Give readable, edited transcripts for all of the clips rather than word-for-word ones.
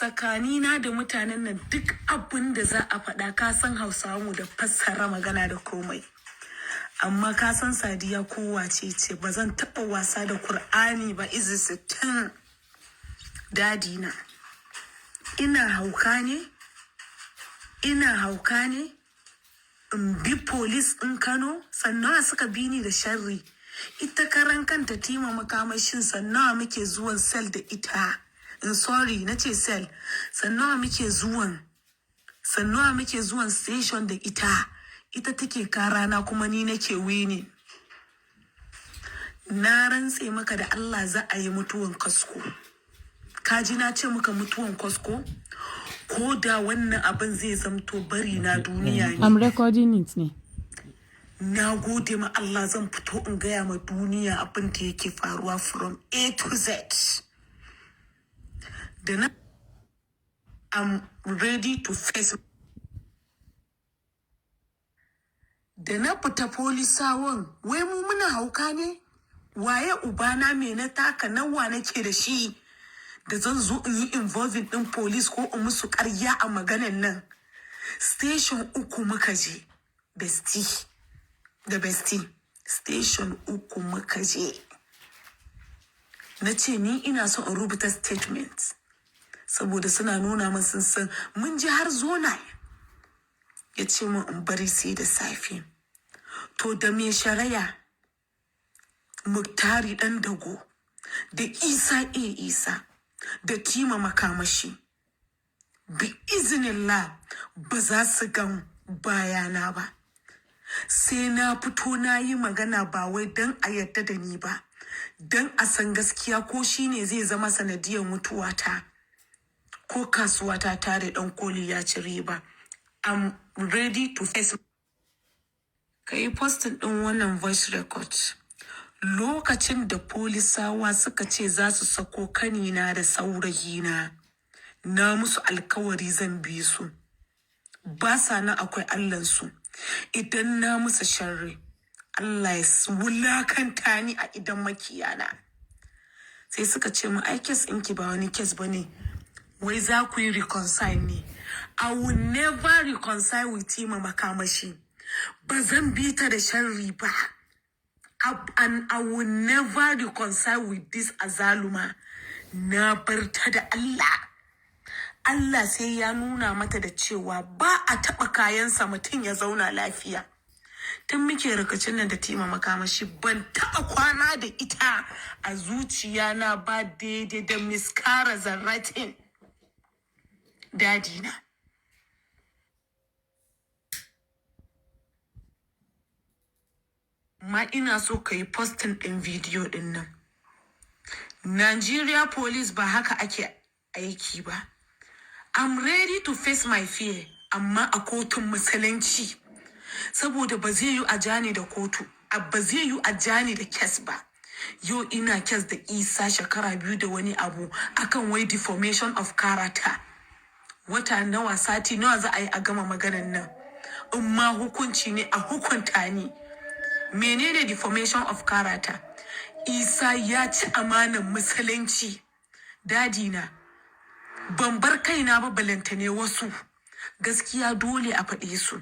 tsakanina da mutanen nan duk abin da za a faɗa ka san Hausawa mu da fassara magana da komai. Amma ka san Sadiya kowace ce ba zan taɓa wasa da Kur'ani ba izi 60 dadina. Ina hauka ne in bi police in Kano sannan suka bi ni da sharri. Ita karan kanta tima makamashin sannan muke zuwan cell da ita. Nace cell. Sannan muke zuwan station da ita. Ita take karana kuma ni nake wini. Na rantse maka da Allah za a yi mutuwan kasko. Kaji na ce maka mutuwan kasko? Ko da wannan abin zai zamto bari na duniya ne. I'm recording it ne. Na gode ma Allah zan fito in gaya ma duniya abin da yake faruwa from A to Z. I'm ready to face. Da na fita polisawan, wai mu muna hauka ne? Waye ubana me na taka nawa nake da shi? Da zan zo in yi involving din police ko in musu ƙarya a maganan nan. Station 3 muka je. Bestie. Station 3 muka je. Na ce ni ina so in rubuta statement. Saboda suna nuna min sun san mun ji har zona. Ya ce min in bari sai da safe. To da me shari'a Muktari dan dago da Isa da kima makamashi bi iznillah ba za su gan bayana ba. Sai na fito na yi magana ba wai dan a yadda da ni ba, dan a san gaskiya ko shine zai zama sanadiyar mutuwata ko kasuwata tare dan koli ya ci riba. I'm ready to face. Kai postin din wannan voice record lokacin da polisawa suka ce za su sako kanina da saurayina. Na musu alkawari zan bi su. Ba sa nan akwai Allahnsu. Idan na musu sharri, Allah ya wulakanta ni a idan makiyana. Sai suka ce mu ai kes ɗinki ba wani kes bane. Wai za ku yi reconcile ne. I will never reconcile with Tima Makamashi. Ba zan bi ta da sharri ba. And I will never reconcile with this azaluma. Na bar ta da Allah. Allah sai ya nuna mata da cewa ba a taɓa kayansa mutum ya zauna lafiya. Tun muke rikicin nan da Tima Makamashi ban taɓa kwana da ita a zuciya na ba daidai da miskara zarratin dadina. Ma ina so ka yi postin ɗin video ɗin nan. Nigeria police ba haka ake aiki ba. I'm ready to face my fear, amma a kotun musulunci. Saboda ba zai yi a jani da kotu, ba zai yi a jani da kes ba. Yau ina kes da Isa shekara 2 da wani abu akan wai deformation of character. Wata nawa sati nawa za a yi a gama maganan nan. In ma hukunci ne a hukunta ni. Menene deformation of character? Isa ya ci amanan musulunci. Dadina, ban bar kaina ba balantane wasu. Gaskiya dole a faɗe su.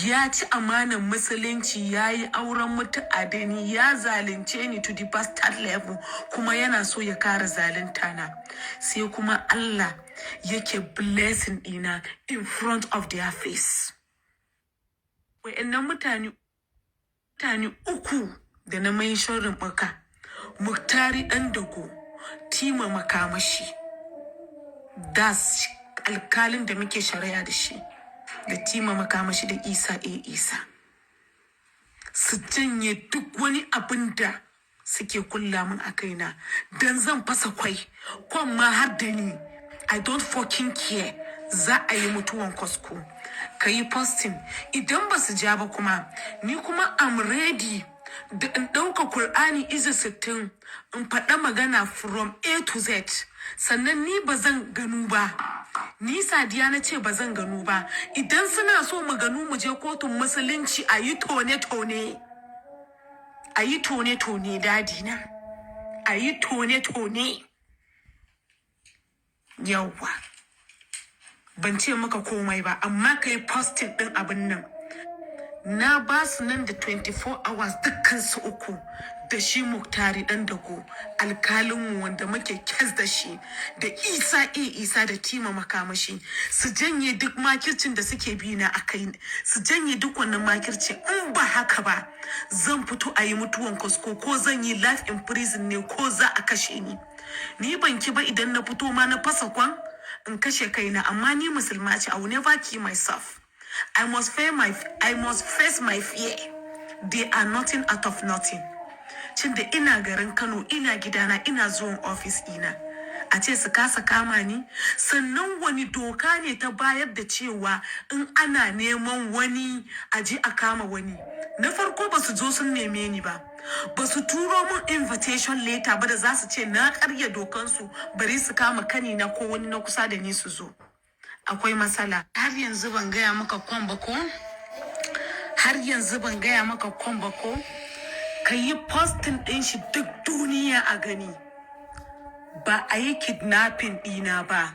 Ya ci amanan musulunci, ya yi auren mutu'a da ni, ya zalunce ni to the bastard level, kuma yana so ya kara zalunta na. Sai kuma Allah yake blessing ɗina in front of their face. Wa'annan mutane uku da na mai sharrin baka, Muktari dan dago, Tima Makamashi, das alkalin da muke shari'a da shi, da Tima Makamashi da Isa. Su janye duk wani abin da suke kulla min a kaina, dan zan fasa kwan ma har da ni. I don't fucking care. Za a yi mutuwan kwasko. Ka yi posting. Idan ba su ja ba kuma, ni kuma I'm ready da in ɗauka Kur'ani izu 60 in faɗa magana from A to Z. Sannan ni ba zan ganu ba. Ni Sadiya na ce ba zan ganu ba. Idan suna so mu ganu mu je kotun musulunci a yi tone-tone. A yi tone-tone dadina. A yi tone-tone. Yawwa. Ban ce maka komai ba, amma kai posting din abin nan. Na ba su nan da 24 hours dukkansu uku da shi Muktari dan dago, alkalinmu wanda muke kes da shi, da Isa da Tima makamashi, su janye duk makircin da suke bi na akai, su janye duk wannan makircin. In ba haka ba, zan fito a yi mutuwan kasko, ko zan yi life in prison ne, ko za a kashe ni. Ni ban ki ba idan na fito ma na fasa kwan in kashe kaina, amma ni musulma ce. I will never kill myself. I must face my fear. They are nothing out of nothing. Cinda ina garin Kano, ina gidana, ina zuwan office ina. A ce su kasa kama ni, sannan wani doka ne ta bayar da cewa in ana neman wani a je a kama wani. Na farko ba su zo sun neme ni ba. Ba su turo mun invitation letter ba da za su ce na karya dokansu bari su kama kanina ko wani na kusa da ni su zo. Akwai matsala. Har yanzu ban gaya maka kwan ba ko? Har yanzu ban gaya maka kwan ba ko? Ka yi posting ɗin shi duk duniya a gani. Ba a yi kidnapping ɗina ba.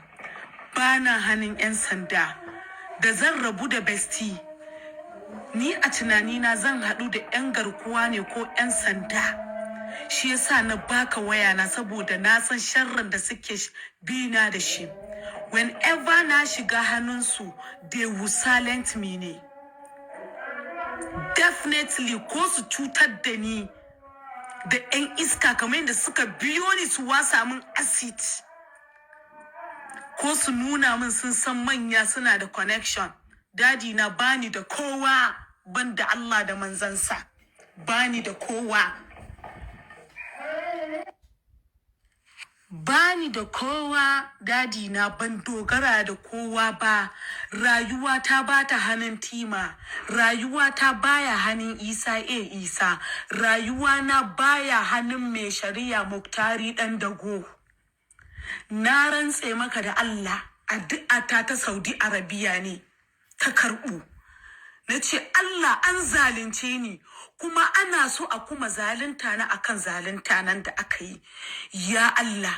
Ba na hannun 'yan sanda. Da zan rabu da bestie. Ni a tunanina zan haɗu da 'yan garkuwa ne ko 'yan sanda. Shi yasa na baka wayana saboda na san sharrin da suke bina da shi. Whenever na shiga hannunsu, they will silence me ne. Definitely ko su cutar da ni da 'yan iska kamar yadda suka biyo ni su wasa min acid. Ko su nuna min sun san manya suna da connection. Dadi na bani da kowa banda Allah da manzansa. Bani da kowa. Bani da kowa, dadi na ban dogara da kowa ba. Rayuwa ta bata hannun Tima, rayuwa ta baya hannun Isa. Rayuwa na baya hannun mai shari'a Muktari dan dago. Na rantse maka da Allah, addu'ata ta Saudi Arabia ne ta karɓu. Na ce Allah an zalunce ni, kuma ana so a kuma zalunta na akan zalunta nan da aka yi. Ya Allah,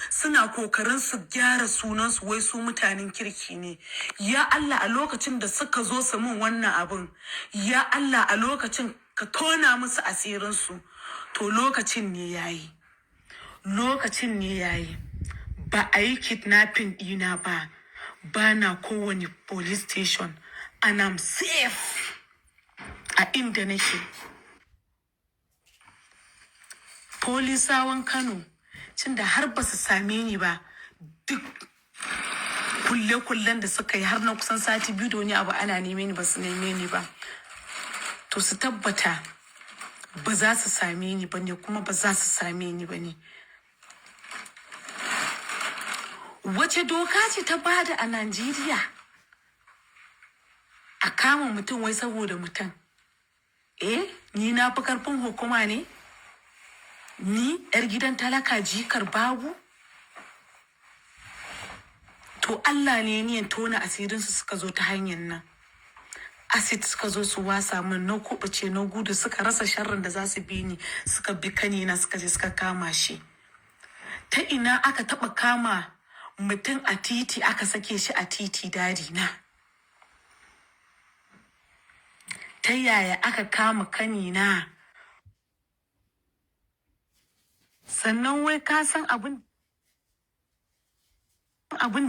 suna kokarin su gyara sunansu wai su mutanen kirki ne. Ya Allah, a lokacin da suka zo su min wannan abin, ya Allah a lokacin ka tona musu asirinsu. To lokacin ne yayi. Lokacin ne yayi. Ba a yi kidnapping ɗina ba. Ba na kowane police station. And I'm safe a inda nake. Polisawan Kano, tunda har ba su same ni ba, duk kulle-kullen da suka yi har na kusan sati biyu da wani abu ana neme ni ba su neme ni ba. To su tabbata ba za su same ni ba ne, kuma ba za su same ni ba ne. Wace doka ce ta bada a Najeriya a kama mutum wai saboda mutum? Ni na fi karfin hukuma ne? Ni yar gidan talaka jikar babu? To Allah ne niyan tona asirinsu suka zo ta hanyar nan. Acid suka zo su wasa min, na kubuce na gudu, suka rasa sharrin da za su bi ni, suka bi kanina suka je suka kama shi. Ta ina aka taba kama mutum a titi aka sake shi a titi, dadi na? Ta yaya aka kama kanina? Sannan wai ka san abin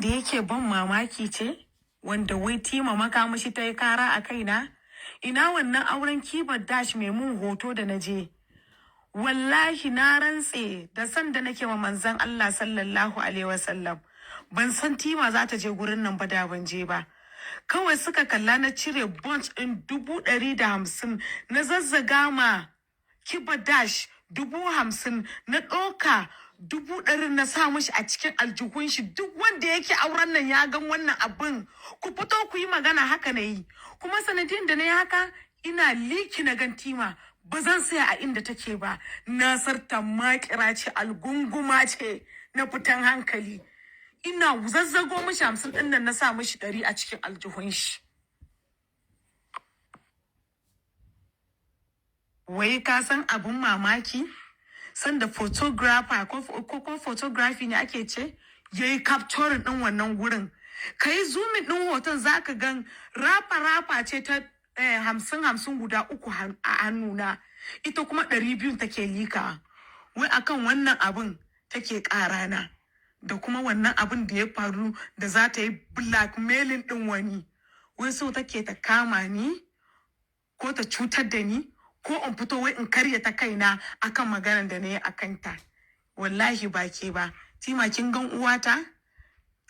da yake ban mamaki ce, wanda wai Tima makamashi ta yi kara a kaina? Ina wannan auren kibar dash mai mun hoto da na je? Wallahi na rantse da san da nake wa manzon Allah sallallahu alaihi wasallam, ban san Tima za ta je gurin nan ba, da ban je ba. Kawai suka kalla na cire bunch ɗin 150 na zazzaga ma kiba dash 50, na ɗauka 100 na sa mishi a cikin aljihun shi. Duk wanda yake auren nan ya gan wannan abin, ku fito ku yi magana. Haka na yi, kuma sanadin da na yi haka, ina liki na gan Tima ba zan saya a inda take ba. Na sarta makira ce, algunguma ce na fitan hankali. Ina zazzago mishi 50 ɗin nan na sa mishi 100 a cikin aljihun shi. Wai ka san abun mamaki? Sanda photographer ko photography ne ake ce, yayi capturing din wannan gurin. Kai zoomin din hoton zaka gan rapa ce ta 50 guda uku a hannuna, ita kuma 200 take lika. Wai akan wannan abin take karana, da kuma wannan abin da ya faru da za ta yi blackmailing din wani. Wai so take ta kama ni ko ta cutar da ni ko in fito wai in karya ta kaina akan maganar da na yi akan ta. Wallahi ba ke ba. Tima kin gan uwata?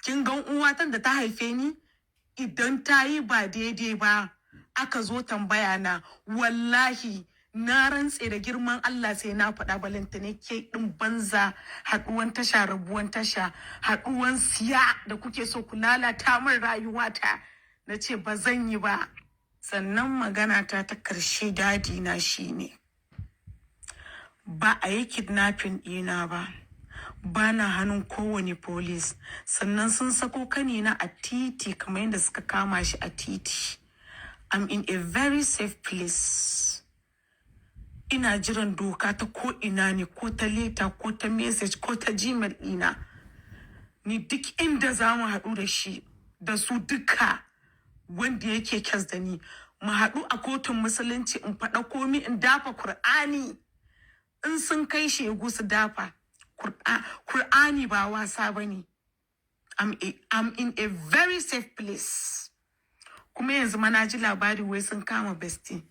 Kin gan uwatan da ta haife ni? Idan ta yi ba daidai ba, aka zo tambaya na, wallahi na rantse da girman Allah sai na faɗa balanta ne ke ɗin banza, haɗuwan tasha rabuwan tasha, haɗuwan siya da kuke so ku lalata min rayuwata. Na ce ba zan yi ba. Sannan magana ta ƙarshe dadi na shine, ba a yi kidnapping ɗina ba. Ba na hannun kowane police. Sannan sun sako kanina a titi kamar yadda suka kama shi a titi. I'm in a very safe place. Ina jiran doka ta ko ina ne, ko ta leta, ko ta message, ko ta Gmail ɗina. Ni duk inda za mu haɗu da shi, da su duka wanda yake kyas da ni, mu haɗu a kotun musulunci in faɗa komi in dafa Kur'ani. In sun kai shegu su dafa. Kur'ani ba wasa bane. I'm in a very safe place. Kuma yanzu ma na ji labari wai sun kama bestie.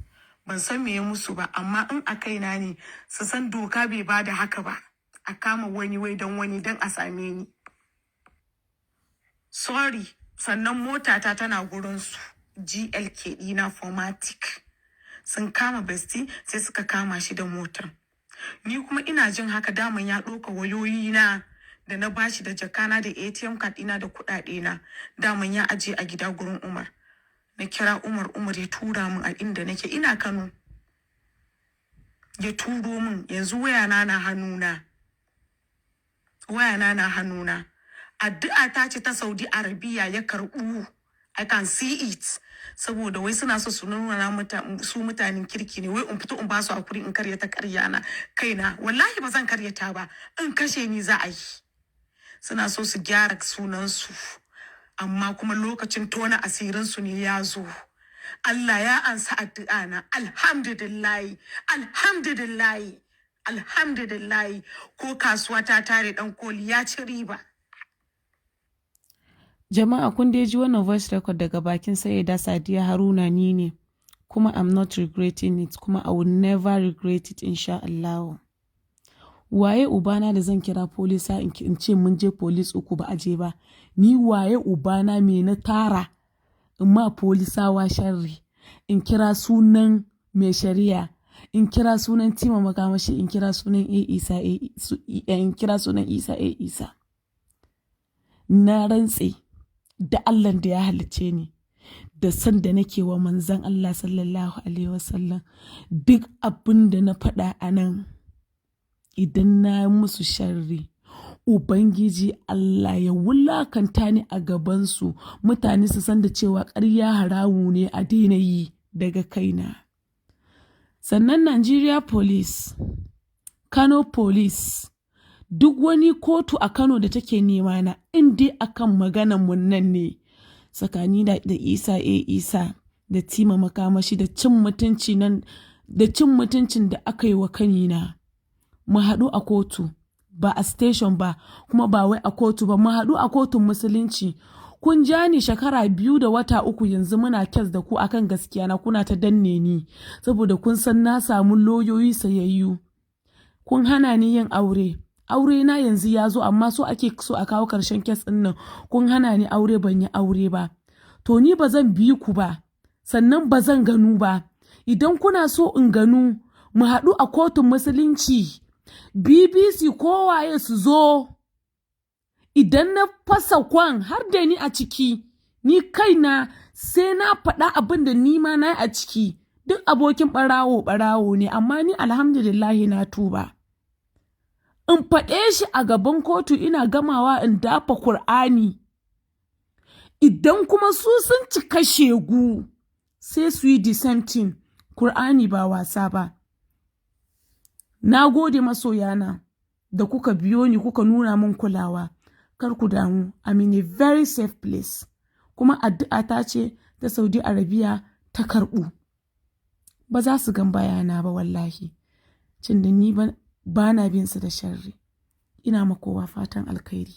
Ban san me ya musu ba, amma in a kaina ne su san doka bai bada haka ba. A kama wani wai don wani don a same ni. Sorry, sannan motata tana gurin su. GLK ɗina formatic. Sun kama bestie sai suka kama shi da motar. Ni kuma ina jin haka, daman ya ɗauka wayoyi na da na bashi da jakana da ATM card ɗina da kuɗaɗe na. Daman ya aje a gida gurin Umar. Na kira Umar ya tura min a inda nake, ina Kano. Ya turo min, yanzu wayana na hannuna. Wayana na hannuna. Addu'a ta ce ta Saudi Arabia ya karɓu. I can see it. Saboda wai suna so su nuna su mutanen kirki ne, wai in fito in ba su hakuri in karyata karyana kaina. Wallahi ba zan karyata ba, in kashe ni za a yi. Suna so su gyara sunansu, amma kuma lokacin tona asirin su ne ya zo. Allah ya ansa addu'a na. Alhamdulillah, alhamdulillah, alhamdulillah. Ko kasuwa ta tare dan koli ya ci riba. Jama'a kun dai ji wannan voice record daga bakin Sayyida Sadiya Haruna ni ne, kuma I'm not regretting it, kuma I will never regret it insha Allah. Waye ubana da zan kira polisa in ce mun je police uku ba aje ba? Ni waye ubana me na tara in ma polisawa sharri, in kira sunan mai shari'a, in kira sunan Tima Makamashi, in kira sunan in kira sunan Isa. Na rantse da Allah da ya halice ni, da san da nake wa manzon Allah sallallahu alaihi wasallam, duk abin da na faɗa a nan, idan na musu sharri, Ubangiji Allah ya wulakanta ni a gabansu, mutane su san da cewa ƙarya haramu ne a daina yi daga kaina. Sannan Nigeria Police, Kano Police, duk wani kotu a Kano da take nema na, in dai akan maganan mun nan ne, tsakani da Isa da Tima Makamashi da cin mutuncin da aka yi wa kanina, mu haɗu a kotu, ba a station ba, kuma ba wai a kotu ba, mu haɗu a kotun musulunci. Kun ja ni shekara 2 da wata 3 yanzu muna kes da ku akan gaskiya na, kuna ta danne ni saboda kun san na samu loyoyi sayayyu. Kun hana ni yin aure na yanzu ya zo, amma so ake so a kawo ƙarshen kes ɗin nan. Kun hana ni aure, ban yi aure ba. To ni ba zan bi ku ba, sannan ba zan ganu ba. Idan kuna so in ganu, mu haɗu a kotun musulunci, BBC kowaye su zo. Idan na fasa kwan har da ni a ciki, ni kaina sai na faɗa abin da ni ma na yi a ciki. Duk abokin ɓarawo ne, amma ni alhamdulillahi na tuba. In faɗe shi a gaban kotu ina gamawa in dafa Kur'ani. Idan kuma su sun cika shegu, sai su yi the same thing. Kur'ani ba wasa ba. Na gode masoyana da kuka biyo ni kuka nuna min kulawa. kar ku damu, I'm in a very safe place. Kuma addu'a ta ce ta Saudi Arabia ta karɓu. Ba za su gan bayana ba wallahi. Cin da ni ba na bin su da sharri. Ina ma kowa fatan alkhairi.